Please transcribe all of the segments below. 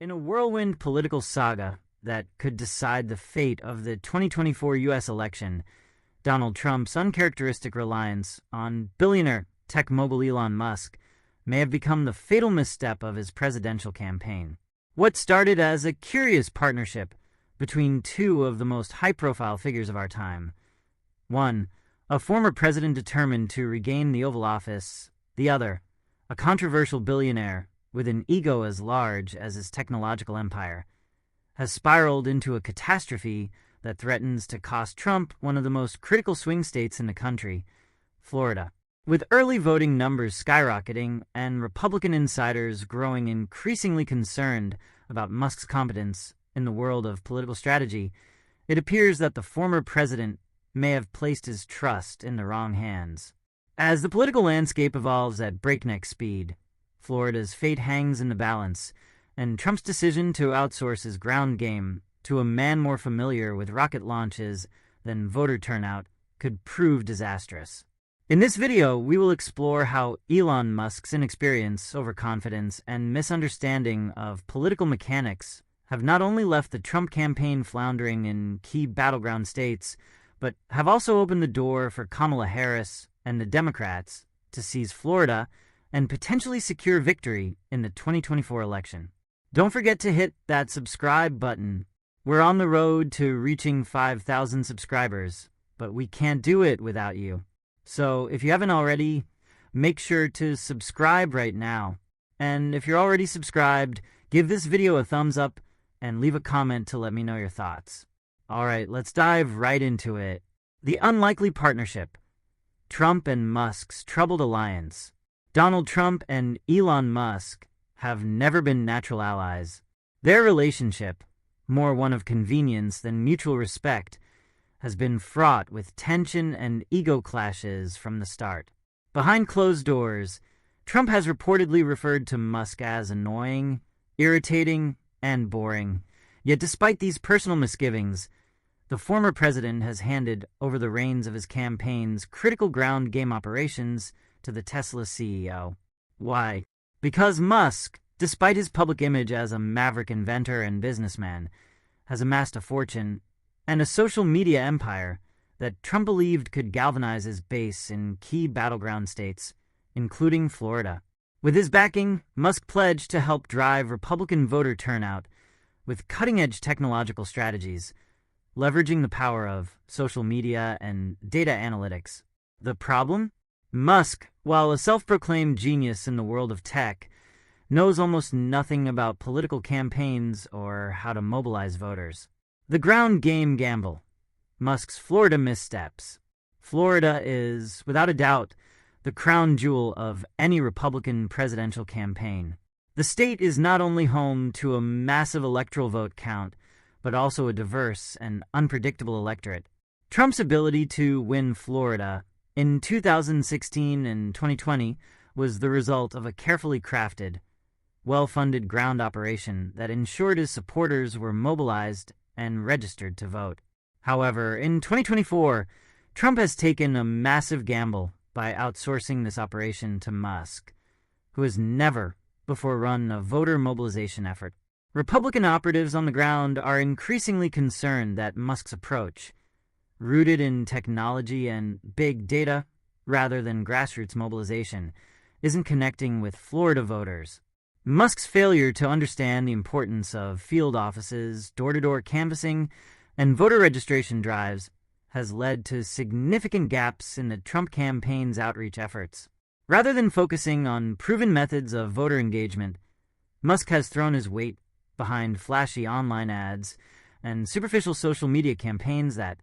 In a whirlwind political saga that could decide the fate of the 2024 U.S. election, Donald Trump's uncharacteristic reliance on billionaire tech mogul Elon Musk may have become the fatal misstep of his presidential campaign. What started as a curious partnership between two of the most high-profile figures of our time, one, a former president determined to regain the Oval Office, the other, a controversial billionaire with an ego as large as his technological empire, has spiraled into a catastrophe that threatens to cost Trump one of the most critical swing states in the country, Florida. With early voting numbers skyrocketing and Republican insiders growing increasingly concerned about Musk's competence in the world of political strategy, it appears that the former president may have placed his trust in the wrong hands. As the political landscape evolves at breakneck speed, Florida's fate hangs in the balance, and Trump's decision to outsource his ground game to a man more familiar with rocket launches than voter turnout could prove disastrous. In this video, we will explore how Elon Musk's inexperience, overconfidence, and misunderstanding of political mechanics have not only left the Trump campaign floundering in key battleground states, but have also opened the door for Kamala Harris and the Democrats to seize Florida and potentially secure victory in the 2024 election. Don't forget to hit that subscribe button. We're on the road to reaching 5,000 subscribers, but we can't do it without you. So if you haven't already, make sure to subscribe right now. And if you're already subscribed, give this video a thumbs up and leave a comment to let me know your thoughts. All right, let's dive right into it. The unlikely partnership. Trump and Musk's troubled alliance. Donald Trump and Elon Musk have never been natural allies. Their relationship, more one of convenience than mutual respect, has been fraught with tension and ego clashes from the start. Behind closed doors, Trump has reportedly referred to Musk as annoying, irritating, and boring. Yet despite these personal misgivings, the former president has handed over the reins of his campaign's critical ground game operations to the Tesla CEO. Why? Because Musk, despite his public image as a maverick inventor and businessman, has amassed a fortune and a social media empire that Trump believed could galvanize his base in key battleground states, including Florida. With his backing, Musk pledged to help drive Republican voter turnout with cutting-edge technological strategies, leveraging the power of social media and data analytics. The problem? Musk, while a self-proclaimed genius in the world of tech, knows almost nothing about political campaigns or how to mobilize voters. The ground game gamble. Musk's Florida missteps. Florida is, without a doubt, the crown jewel of any Republican presidential campaign. The state is not only home to a massive electoral vote count, but also a diverse and unpredictable electorate. Trump's ability to win Florida in 2016 and 2020 was the result of a carefully crafted, well-funded ground operation that ensured his supporters were mobilized and registered to vote. However, in 2024, Trump has taken a massive gamble by outsourcing this operation to Musk, who has never before run a voter mobilization effort. Republican operatives on the ground are increasingly concerned that Musk's approach, rooted in technology and big data rather than grassroots mobilization, isn't connecting with Florida voters. Musk's failure to understand the importance of field offices, door-to-door canvassing, and voter registration drives has led to significant gaps in the Trump campaign's outreach efforts. Rather than focusing on proven methods of voter engagement, Musk has thrown his weight behind flashy online ads and superficial social media campaigns that,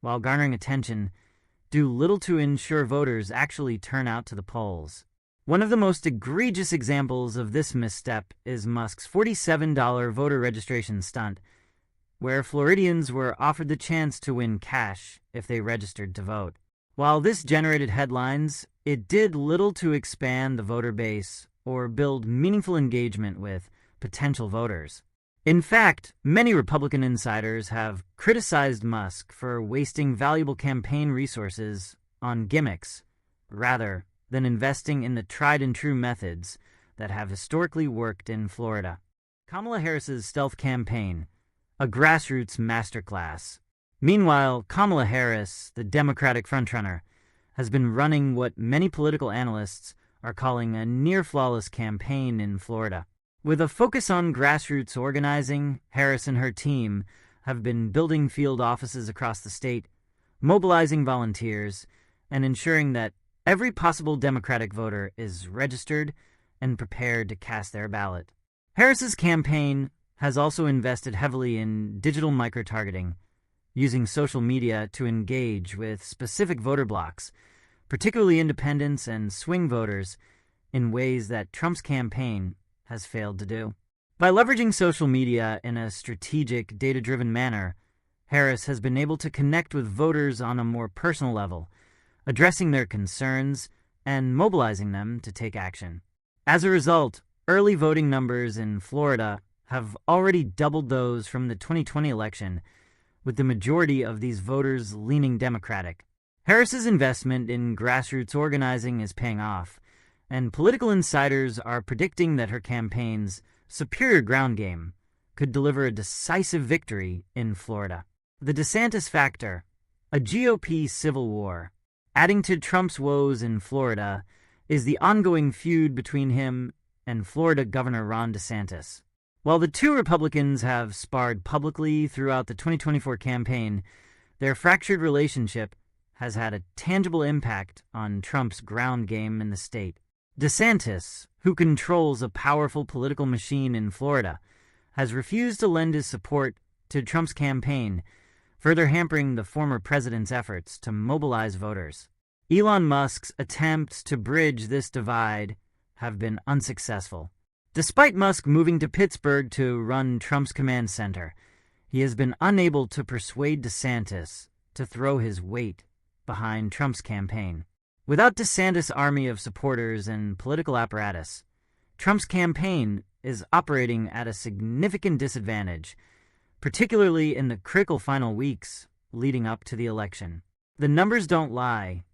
while garnering attention, do little to ensure voters actually turn out to the polls. One of the most egregious examples of this misstep is Musk's $47 voter registration stunt, where Floridians were offered the chance to win cash if they registered to vote. While this generated headlines, it did little to expand the voter base or build meaningful engagement with potential voters. In fact, many Republican insiders have criticized Musk for wasting valuable campaign resources on gimmicks rather than investing in the tried-and-true methods that have historically worked in Florida. Kamala Harris's stealth campaign, a grassroots masterclass. Meanwhile, Kamala Harris, the Democratic frontrunner, has been running what many political analysts are calling a near-flawless campaign in Florida. With a focus on grassroots organizing, Harris and her team have been building field offices across the state, mobilizing volunteers, and ensuring that every possible Democratic voter is registered and prepared to cast their ballot. Harris's campaign has also invested heavily in digital micro-targeting, using social media to engage with specific voter blocks, particularly independents and swing voters, in ways that Trump's campaign has failed to do. By leveraging social media in a strategic, data-driven manner, Harris has been able to connect with voters on a more personal level, addressing their concerns and mobilizing them to take action. As a result, early voting numbers in Florida have already doubled those from the 2020 election, with the majority of these voters leaning Democratic. Harris's investment in grassroots organizing is paying off, and political insiders are predicting that her campaign's superior ground game could deliver a decisive victory in Florida. The DeSantis factor, a GOP civil war. Adding to Trump's woes in Florida is the ongoing feud between him and Florida Governor Ron DeSantis. While the two Republicans have sparred publicly throughout the 2024 campaign, their fractured relationship has had a tangible impact on Trump's ground game in the state. DeSantis, who controls a powerful political machine in Florida, has refused to lend his support to Trump's campaign, further hampering the former president's efforts to mobilize voters. Elon Musk's attempts to bridge this divide have been unsuccessful. Despite Musk moving to Pittsburgh to run Trump's command center, he has been unable to persuade DeSantis to throw his weight behind Trump's campaign. Without DeSantis' army of supporters and political apparatus, Trump's campaign is operating at a significant disadvantage, particularly in the critical final weeks leading up to the election. The numbers don't lie.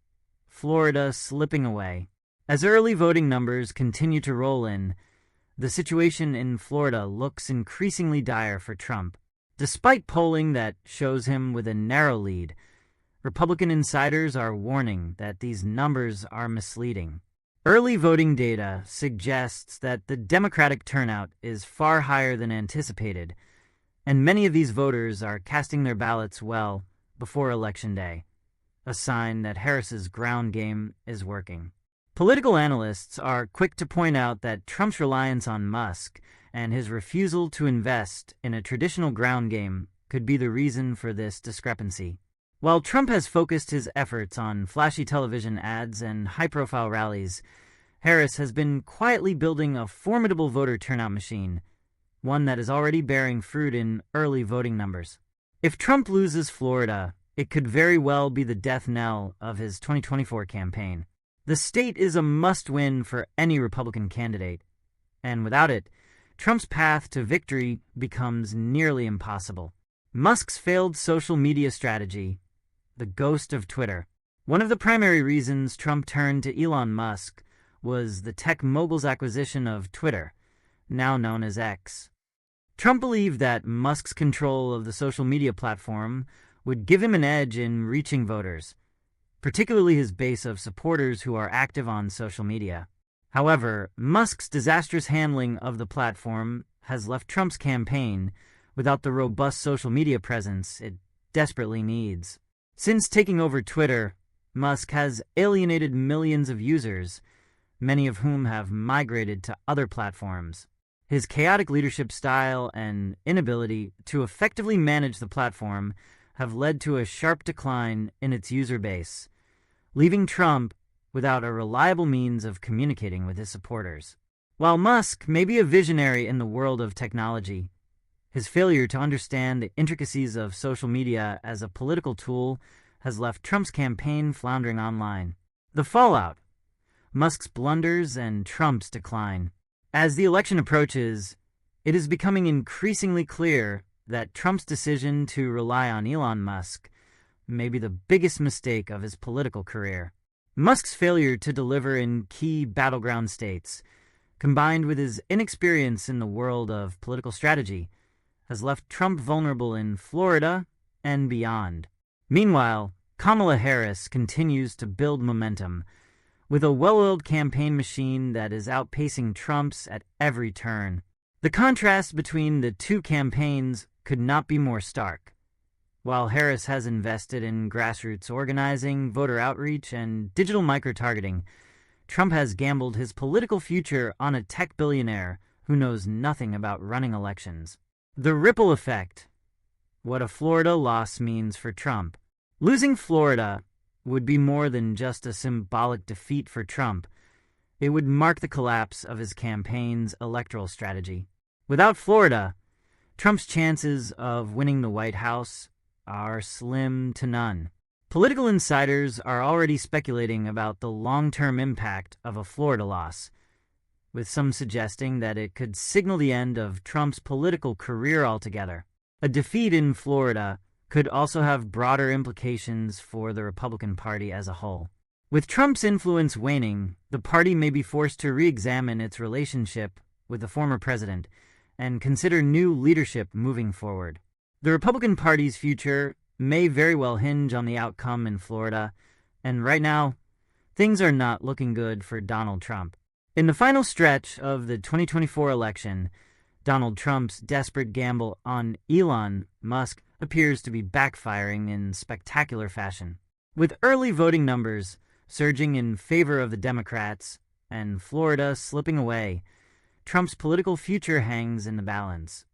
Florida slipping away. As early voting numbers continue to roll in, the situation in Florida looks increasingly dire for Trump. Despite polling that shows him with a narrow lead, Republican insiders are warning that these numbers are misleading. Early voting data suggests that the Democratic turnout is far higher than anticipated, and many of these voters are casting their ballots well before Election Day, a sign that Harris's ground game is working. Political analysts are quick to point out that Trump's reliance on Musk and his refusal to invest in a traditional ground game could be the reason for this discrepancy. While Trump has focused his efforts on flashy television ads and high-profile rallies, Harris has been quietly building a formidable voter turnout machine, one that is already bearing fruit in early voting numbers. If Trump loses Florida, it could very well be the death knell of his 2024 campaign. The state is a must-win for any Republican candidate, and without it, Trump's path to victory becomes nearly impossible. Musk's failed social media strategy, the ghost of Twitter. One of the primary reasons Trump turned to Elon Musk was the tech mogul's acquisition of Twitter, now known as X. Trump believed that Musk's control of the social media platform would give him an edge in reaching voters, particularly his base of supporters who are active on social media. However, Musk's disastrous handling of the platform has left Trump's campaign without the robust social media presence it desperately needs. Since taking over Twitter, Musk has alienated millions of users, many of whom have migrated to other platforms. His chaotic leadership style and inability to effectively manage the platform have led to a sharp decline in its user base, leaving Trump without a reliable means of communicating with his supporters. While Musk may be a visionary in the world of technology, his failure to understand the intricacies of social media as a political tool has left Trump's campaign floundering online. The fallout: Musk's blunders and Trump's decline. As the election approaches, it is becoming increasingly clear that Trump's decision to rely on Elon Musk may be the biggest mistake of his political career. Musk's failure to deliver in key battleground states, combined with his inexperience in the world of political strategy, has left Trump vulnerable in Florida and beyond. Meanwhile, Kamala Harris continues to build momentum, with a well-oiled campaign machine that is outpacing Trump's at every turn. The contrast between the two campaigns could not be more stark. While Harris has invested in grassroots organizing, voter outreach, and digital micro-targeting, Trump has gambled his political future on a tech billionaire who knows nothing about running elections. The ripple effect. What a Florida loss means for Trump. Losing Florida would be more than just a symbolic defeat for Trump. It would mark the collapse of his campaign's electoral strategy. Without Florida, Trump's chances of winning the White House are slim to none. Political insiders are already speculating about the long-term impact of a Florida loss, with some suggesting that it could signal the end of Trump's political career altogether. A defeat in Florida could also have broader implications for the Republican Party as a whole. With Trump's influence waning, the party may be forced to re-examine its relationship with the former president and consider new leadership moving forward. The Republican Party's future may very well hinge on the outcome in Florida, and right now, things are not looking good for Donald Trump. In the final stretch of the 2024 election, Donald Trump's desperate gamble on Elon Musk appears to be backfiring in spectacular fashion. With early voting numbers surging in favor of the Democrats and Florida slipping away, Trump's political future hangs in the balance.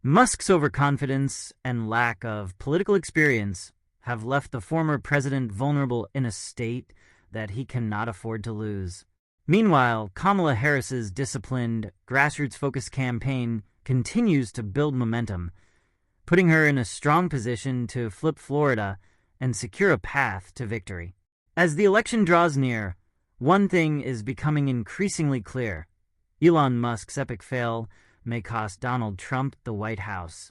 Musk's overconfidence and lack of political experience have left the former president vulnerable in a state that he cannot afford to lose. Meanwhile, Kamala Harris's disciplined, grassroots-focused campaign continues to build momentum, putting her in a strong position to flip Florida and secure a path to victory. As the election draws near, one thing is becoming increasingly clear. Elon Musk's epic fail may cost Donald Trump the White House.